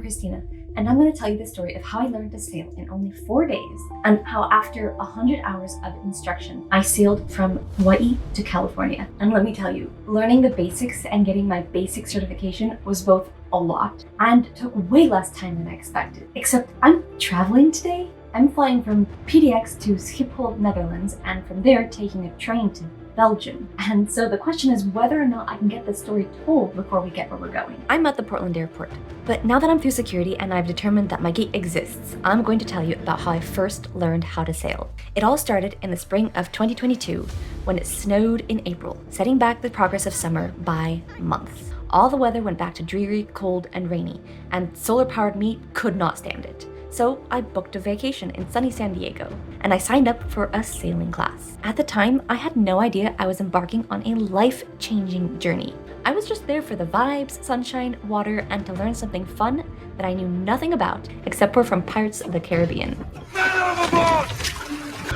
Kristina, and I'm going to tell you the story of how I learned to sail in only 4 days and how after 100 hours of instruction, I sailed from Hawaii to California. And let me tell you, learning the basics and getting my basic certification was both a lot and took way less time than I expected. Except I'm traveling today. I'm flying from PDX to Schiphol, Netherlands, and from there taking a train to Belgium. And so the question is whether or not I can get this story told before we get where we're going. I'm at the Portland airport, but now that I'm through security and I've determined that my gate exists, I'm going to tell you about how I first learned how to sail. It all started in the spring of 2022 when it snowed in April, setting back the progress of summer by months. All the weather went back to dreary, cold, and rainy, and solar-powered me could not stand it. So I booked a vacation in sunny San Diego, and I signed up for a sailing class. At the time, I had no idea I was embarking on a life-changing journey. I was just there for the vibes, sunshine, water, and to learn something fun that I knew nothing about, except for from Pirates of the Caribbean. Man overboard!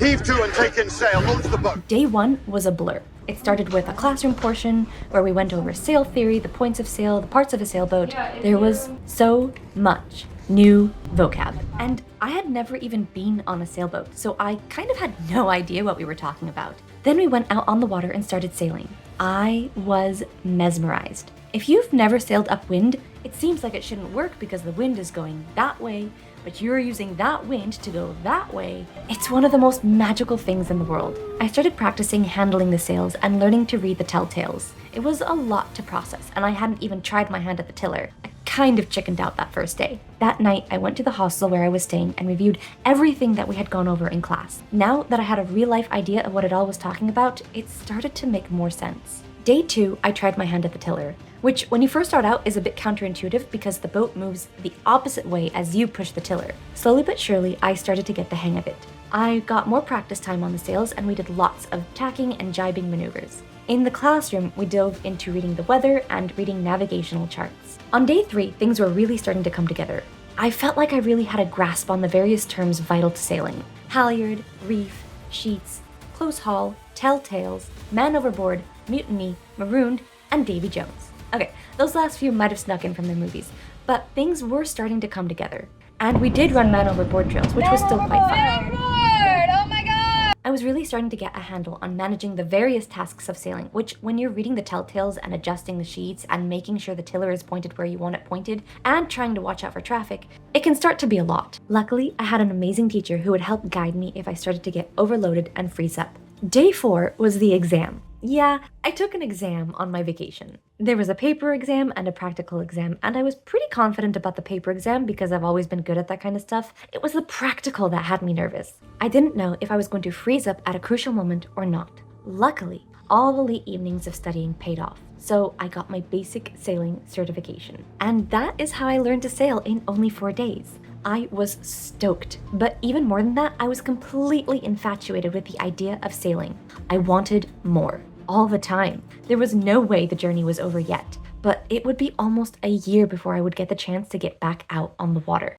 Heave to and take in sail, launch the boat. Day one was a blur. It started with a classroom portion where we went over sail theory, the points of sail, the parts of a sailboat. There was so much new vocab. And I had never even been on a sailboat, so I kind of had no idea what we were talking about. Then we went out on the water and started sailing. I was mesmerized. If you've never sailed upwind, it seems like it shouldn't work because the wind is going that way, but you're using that wind to go that way. It's one of the most magical things in the world. I started practicing handling the sails and learning to read the telltales. It was a lot to process, and I hadn't even tried my hand at the tiller. I kind of chickened out that first day. That night, I went to the hostel where I was staying and reviewed everything that we had gone over in class. Now that I had a real-life idea of what it all was talking about, it started to make more sense. Day 2, I tried my hand at the tiller, which when you first start out is a bit counterintuitive because the boat moves the opposite way as you push the tiller. Slowly but surely, I started to get the hang of it. I got more practice time on the sails and we did lots of tacking and jibing maneuvers. In the classroom, we dove into reading the weather and reading navigational charts. On day 3, things were really starting to come together. I felt like I really had a grasp on the various terms vital to sailing. Halyard, reef, sheets, close haul, telltales, man overboard, mutiny, marooned, and Davy Jones. Okay, those last few might have snuck in from the movies, but things were starting to come together. And we did run man overboard drills, which was still quite fun. Oh my god! I was really starting to get a handle on managing the various tasks of sailing, which when you're reading the telltales and adjusting the sheets and making sure the tiller is pointed where you want it pointed and trying to watch out for traffic, it can start to be a lot. Luckily, I had an amazing teacher who would help guide me if I started to get overloaded and freeze up. Day 4 was the exam. Yeah, I took an exam on my vacation. There was a paper exam and a practical exam, and I was pretty confident about the paper exam because I've always been good at that kind of stuff. It was the practical that had me nervous. I didn't know if I was going to freeze up at a crucial moment or not. Luckily, all the late evenings of studying paid off, so I got my basic sailing certification. And that is how I learned to sail in only 4 days. I was stoked, but even more than that, I was completely infatuated with the idea of sailing. I wanted more. All the time. There was no way the journey was over yet, but it would be almost a year before I would get the chance to get back out on the water.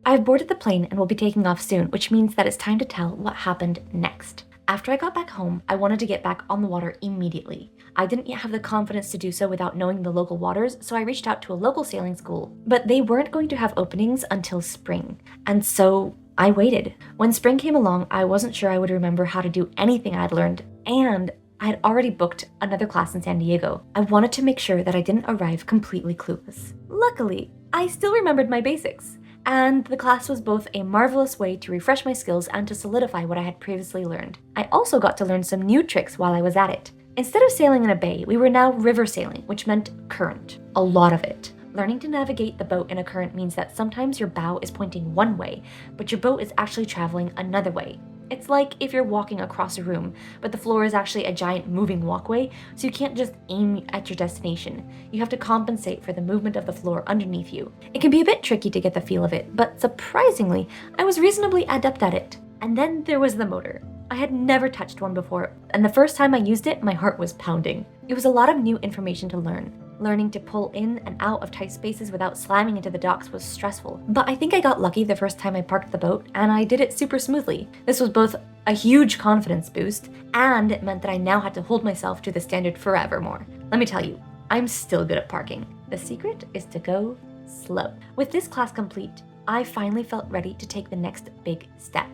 I've boarded the plane and will be taking off soon, which means that it's time to tell what happened next. After I got back home, I wanted to get back on the water immediately. I didn't yet have the confidence to do so without knowing the local waters, so I reached out to a local sailing school, but they weren't going to have openings until spring, and so I waited. When spring came along, I wasn't sure I would remember how to do anything I'd learned, and I had already booked another class in San Diego. I wanted to make sure that I didn't arrive completely clueless. Luckily, I still remembered my basics, and the class was both a marvelous way to refresh my skills and to solidify what I had previously learned. I also got to learn some new tricks while I was at it. Instead of sailing in a bay, we were now river sailing, which meant current. A lot of it. Learning to navigate the boat in a current means that sometimes your bow is pointing one way, but your boat is actually traveling another way. It's like if you're walking across a room, but the floor is actually a giant moving walkway, so you can't just aim at your destination. You have to compensate for the movement of the floor underneath you. It can be a bit tricky to get the feel of it, but surprisingly, I was reasonably adept at it. And then there was the motor. I had never touched one before, and the first time I used it, my heart was pounding. It was a lot of new information to learn. Learning to pull in and out of tight spaces without slamming into the docks was stressful. But I think I got lucky the first time I parked the boat, and I did it super smoothly. This was both a huge confidence boost, and it meant that I now had to hold myself to the standard forevermore. Let me tell you, I'm still good at parking. The secret is to go slow. With this class complete, I finally felt ready to take the next big step.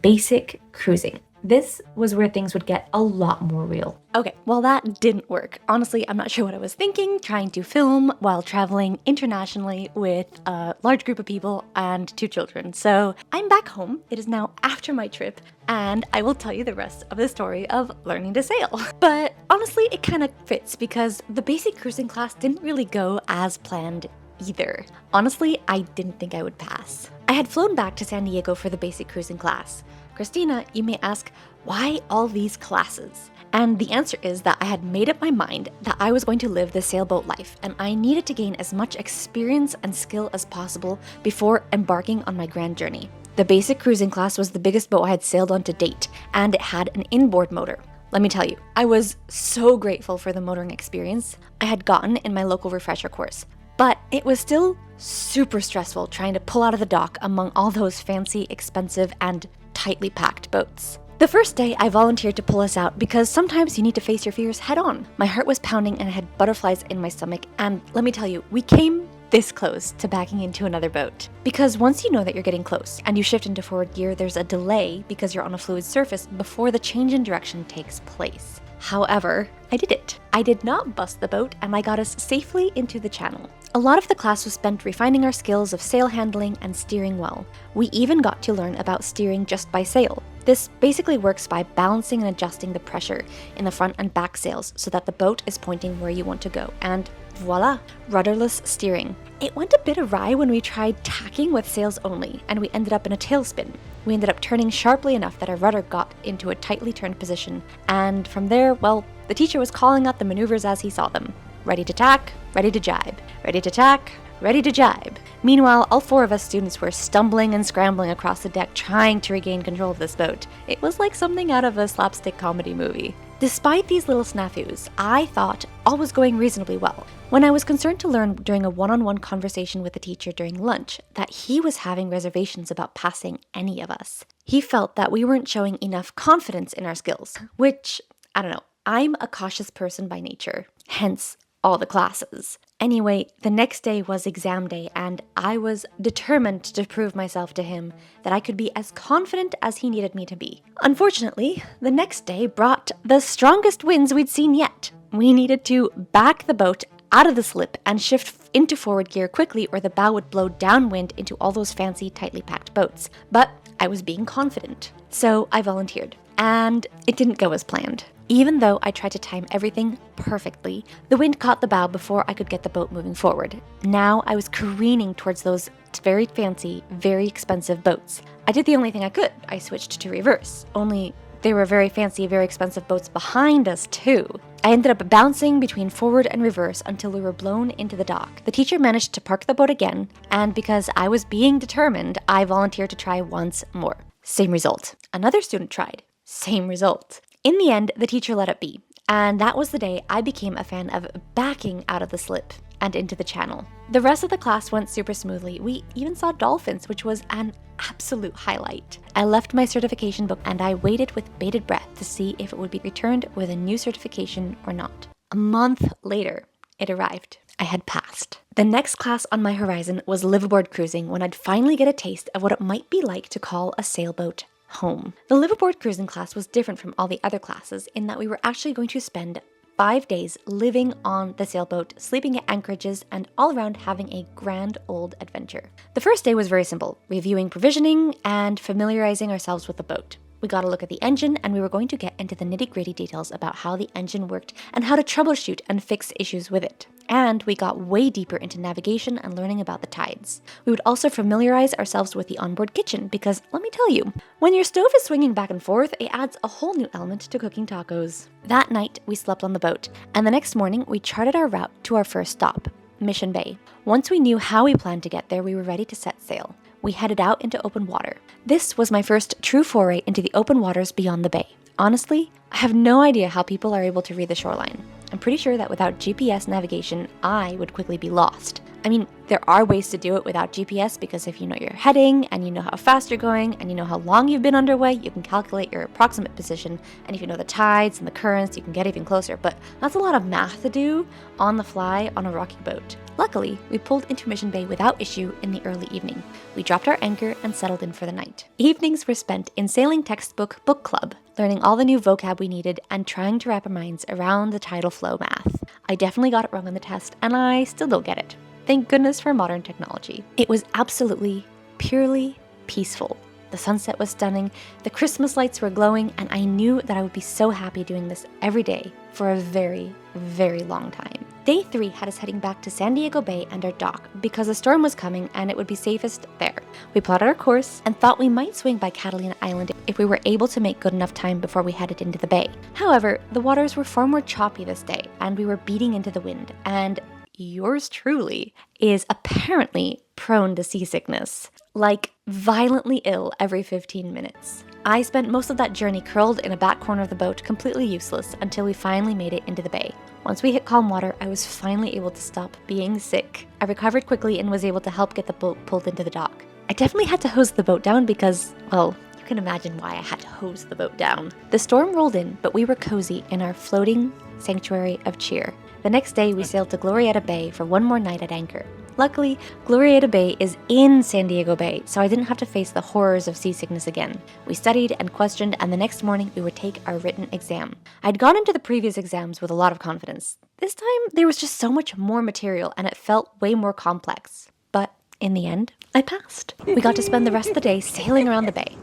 Basic cruising. This was where things would get a lot more real. Okay, well that didn't work. Honestly, I'm not sure what I was thinking, trying to film while traveling internationally with a large group of people and 2 children. So I'm back home. It is now after my trip, and I will tell you the rest of the story of learning to sail. But honestly, it kind of fits because the basic cruising class didn't really go as planned either. Honestly, I didn't think I would pass. I had flown back to San Diego for the basic cruising class. Kristina, you may ask, why all these classes? And the answer is that I had made up my mind that I was going to live the sailboat life, and I needed to gain as much experience and skill as possible before embarking on my grand journey. The basic cruising class was the biggest boat I had sailed on to date, and it had an inboard motor. Let me tell you, I was so grateful for the motoring experience I had gotten in my local refresher course. But it was still super stressful trying to pull out of the dock among all those fancy, expensive, and tightly packed boats. The first day, I volunteered to pull us out because sometimes you need to face your fears head on. My heart was pounding and I had butterflies in my stomach, and let me tell you, we came this close to backing into another boat. Because once you know that you're getting close and you shift into forward gear, there's a delay because you're on a fluid surface before the change in direction takes place. However, I did it. I did not bust the boat, and I got us safely into the channel. A lot of the class was spent refining our skills of sail handling and steering well. We even got to learn about steering just by sail. This basically works by balancing and adjusting the pressure in the front and back sails so that the boat is pointing where you want to go, and voila, rudderless steering. It went a bit awry when we tried tacking with sails only, and we ended up in a tailspin. We ended up turning sharply enough that our rudder got into a tightly turned position, and from there, well, the teacher was calling out the maneuvers as he saw them. Ready to tack, ready to jibe. Ready to tack, ready to jibe. Meanwhile, all 4 of us students were stumbling and scrambling across the deck trying to regain control of this boat. It was like something out of a slapstick comedy movie. Despite these little snafus, I thought all was going reasonably well. When I was concerned to learn during a one-on-one conversation with the teacher during lunch that he was having reservations about passing any of us. He felt that we weren't showing enough confidence in our skills, which, I don't know, I'm a cautious person by nature, hence all the classes. Anyway, the next day was exam day, and I was determined to prove myself to him that I could be as confident as he needed me to be. Unfortunately, the next day brought the strongest winds we'd seen yet. We needed to back the boat out of the slip and shift into forward gear quickly, or the bow would blow downwind into all those fancy, tightly packed boats. But I was being confident, so I volunteered. And it didn't go as planned. Even though I tried to time everything perfectly, the wind caught the bow before I could get the boat moving forward. Now I was careening towards those very fancy, very expensive boats. I did the only thing I could. I switched to reverse. Only there were very fancy, very expensive boats behind us too. I ended up bouncing between forward and reverse until we were blown into the dock. The teacher managed to park the boat again, and because I was being determined, I volunteered to try once more. Same result. Another student tried. Same result. In the end, the teacher let it be, and that was the day I became a fan of backing out of the slip and into the channel. The rest of the class went super smoothly. We even saw dolphins, which was an absolute highlight. I left my certification book and I waited with bated breath to see if it would be returned with a new certification or not. A month later, it arrived. I had passed. The next class on my horizon was Liveaboard Cruising, when I'd finally get a taste of what it might be like to call a sailboat home. The Liveaboard Cruising class was different from all the other classes in that we were actually going to spend 5 days living on the sailboat, sleeping at anchorages, and all around having a grand old adventure. The first day was very simple, reviewing provisioning and familiarizing ourselves with the boat. We got a look at the engine, and we were going to get into the nitty-gritty details about how the engine worked and how to troubleshoot and fix issues with it. And we got way deeper into navigation and learning about the tides. We would also familiarize ourselves with the onboard kitchen because, let me tell you, when your stove is swinging back and forth, it adds a whole new element to cooking tacos. That night, we slept on the boat, and the next morning, we charted our route to our first stop, Mission Bay. Once we knew how we planned to get there, we were ready to set sail. We headed out into open water. This was my first true foray into the open waters beyond the bay. Honestly, I have no idea how people are able to read the shoreline. I'm pretty sure that without GPS navigation, I would quickly be lost. I mean, there are ways to do it without GPS because if you know your heading and you know how fast you're going and you know how long you've been underway, you can calculate your approximate position. And if you know the tides and the currents, you can get even closer. But that's a lot of math to do on the fly on a rocky boat. Luckily, we pulled into Mission Bay without issue in the early evening. We dropped our anchor and settled in for the night. Evenings were spent in sailing textbook book club, learning all the new vocab we needed and trying to wrap our minds around the tidal flow math. I definitely got it wrong on the test, and I still don't get it. Thank goodness for modern technology. It was absolutely, purely peaceful. The sunset was stunning, the Christmas lights were glowing, and I knew that I would be so happy doing this every day for a very, very long time. Day 3 had us heading back to San Diego Bay and our dock because a storm was coming and it would be safest there. We plotted our course and thought we might swing by Catalina Island if we were able to make good enough time before we headed into the bay. However, the waters were far more choppy this day and we were beating into the wind, and yours truly is apparently prone to seasickness, like violently ill every 15 minutes. I spent most of that journey curled in a back corner of the boat, completely useless, until we finally made it into the bay. Once we hit calm water, I was finally able to stop being sick. I recovered quickly and was able to help get the boat pulled into the dock. I definitely had to hose the boat down because, well, you can imagine why I had to hose the boat down. The storm rolled in, but we were cozy in our floating sanctuary of cheer. The next day, we sailed to Glorieta Bay for one more night at anchor. Luckily, Glorieta Bay is in San Diego Bay, so I didn't have to face the horrors of seasickness again. We studied and questioned, and the next morning we would take our written exam. I'd gone into the previous exams with a lot of confidence. This time, there was just so much more material, and it felt way more complex. But in the end, I passed. We got to spend the rest of the day sailing around the bay.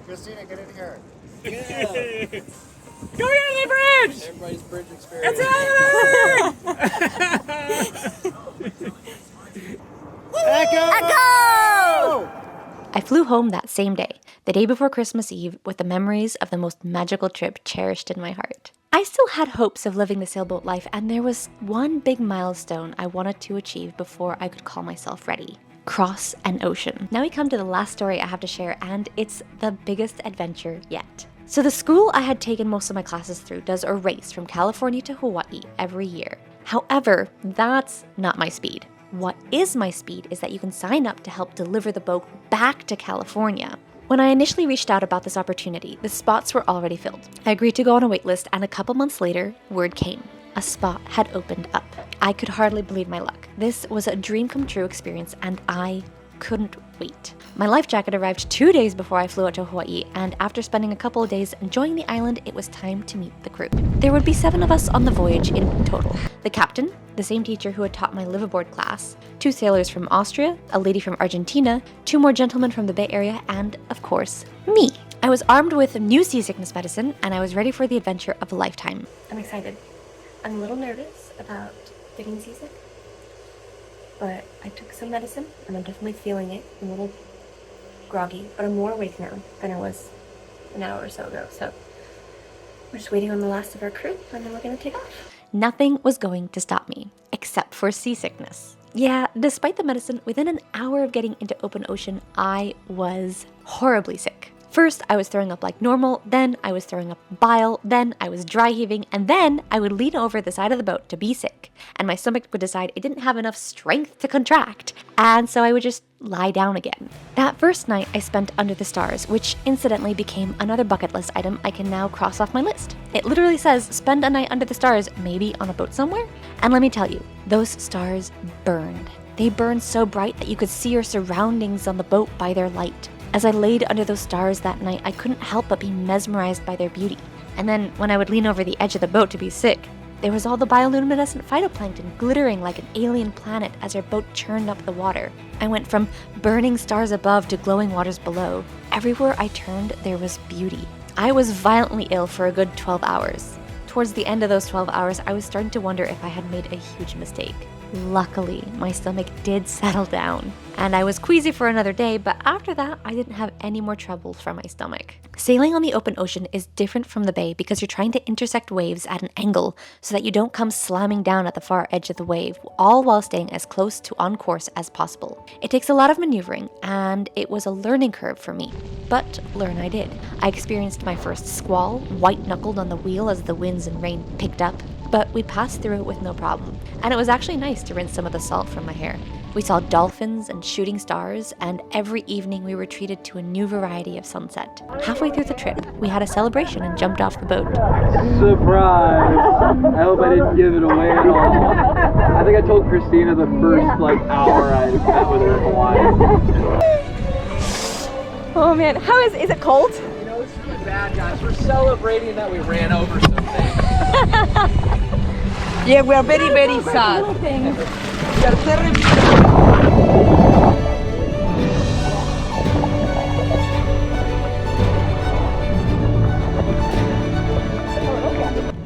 Kristina, get in here. Yeah. Go down the bridge! Everybody's bridge experience. It's over! Echo! I flew home that same day, the day before Christmas Eve, with the memories of the most magical trip cherished in my heart. I still had hopes of living the sailboat life, and there was one big milestone I wanted to achieve before I could call myself ready. Cross an ocean. Now we come to the last story I have to share, and it's the biggest adventure yet. So the school I had taken most of my classes through does a race from California to Hawaii every year. However, that's not my speed. What is my speed is that you can sign up to help deliver the boat back to California. When I initially reached out about this opportunity, the spots were already filled. I agreed to go on a wait list, and a couple months later, word came. A spot had opened up. I could hardly believe my luck. This was a dream come true experience, and I couldn't wait. My life jacket arrived 2 days before I flew out to Hawaii, and after spending a couple of days enjoying the island, it was time to meet the crew. There would be 7 of us on the voyage in total. The captain, the same teacher who had taught my liveaboard class, 2 sailors from Austria, a lady from Argentina, 2 more gentlemen from the Bay Area, and, of course, me. I was armed with new seasickness medicine, and I was ready for the adventure of a lifetime. I'm excited. I'm a little nervous about getting seasick, but I took some medicine, and I'm definitely feeling it. I'm a little groggy, but I'm more awake now than I was an hour or so ago, so we're just waiting on the last of our crew, and then we're gonna take off. Nothing was going to stop me, except for seasickness. Yeah, despite the medicine, within an hour of getting into open ocean, I was horribly sick. First, I was throwing up like normal, then I was throwing up bile, then I was dry heaving, and then I would lean over the side of the boat to be sick, and my stomach would decide it didn't have enough strength to contract, and so I would just lie down again. That first night I spent under the stars, which incidentally became another bucket list item I can now cross off my list. It literally says, spend a night under the stars, maybe on a boat somewhere. And let me tell you, those stars burned. They burned so bright that you could see your surroundings on the boat by their light. As I laid under those stars that night, I couldn't help but be mesmerized by their beauty. And then when I would lean over the edge of the boat to be sick, there was all the bioluminescent phytoplankton glittering like an alien planet as our boat churned up the water. I went from burning stars above to glowing waters below. Everywhere I turned, there was beauty. I was violently ill for a good 12 hours. Towards the end of those 12 hours, I was starting to wonder if I had made a huge mistake. Luckily, my stomach did settle down. and I was queasy for another day, but after that, I didn't have any more troubles from my stomach. Sailing on the open ocean is different from the bay because you're trying to intersect waves at an angle so that you don't come slamming down at the far edge of the wave, all while staying as close to on course as possible. It takes a lot of maneuvering, and it was a learning curve for me, but learn I did. I experienced my first squall, white-knuckled on the wheel as the winds and rain picked up, but we passed through it with no problem, and it was actually nice to rinse some of the salt from my hair. We saw dolphins and shooting stars, and every evening we were treated to a new variety of sunset. Halfway through the trip, we had a celebration and jumped off the boat. Surprise! I hope I didn't give it away at all. I think I told Kristina the first hour I spent with her in Hawaii. Oh man, is it cold? You know, it's really bad, guys. We're celebrating that we ran over something. Yeah, we're very, very sad.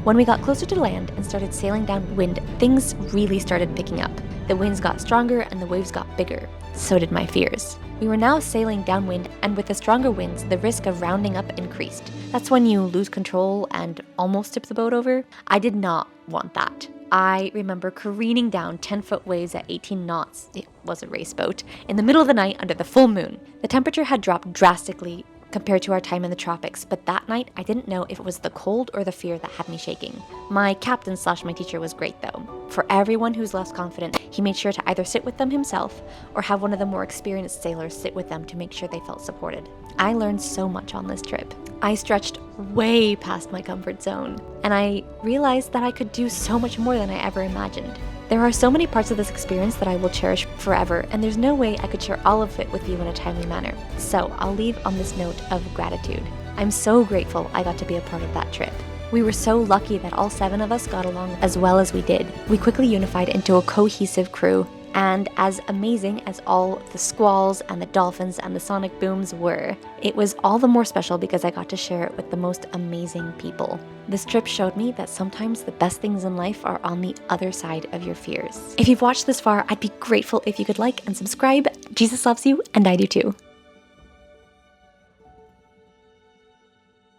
When we got closer to land and started sailing downwind, things really started picking up. The winds got stronger and the waves got bigger. So did my fears. We were now sailing downwind, and with the stronger winds, the risk of rounding up increased. That's when you lose control and almost tip the boat over. I did not want that. I remember careening down 10-foot waves at 18 knots. It was a race boat. In the middle of the night under the full moon. The temperature had dropped drastically compared to our time in the tropics, but that night I didn't know if it was the cold or the fear that had me shaking. My captain / my teacher was great though. For everyone who's less confident, he made sure to either sit with them himself or have one of the more experienced sailors sit with them to make sure they felt supported. I learned so much on this trip. I stretched way past my comfort zone, and I realized that I could do so much more than I ever imagined. There are so many parts of this experience that I will cherish forever, and there's no way I could share all of it with you in a timely manner. So I'll leave on this note of gratitude. I'm so grateful I got to be a part of that trip. We were so lucky that all 7 of us got along as well as we did. We quickly unified into a cohesive crew, and as amazing as all the squalls and the dolphins and the sonic booms were, it was all the more special because I got to share it with the most amazing people. This trip showed me that sometimes the best things in life are on the other side of your fears. If you've watched this far, I'd be grateful if you could like and subscribe. Jesus loves you, and I do too.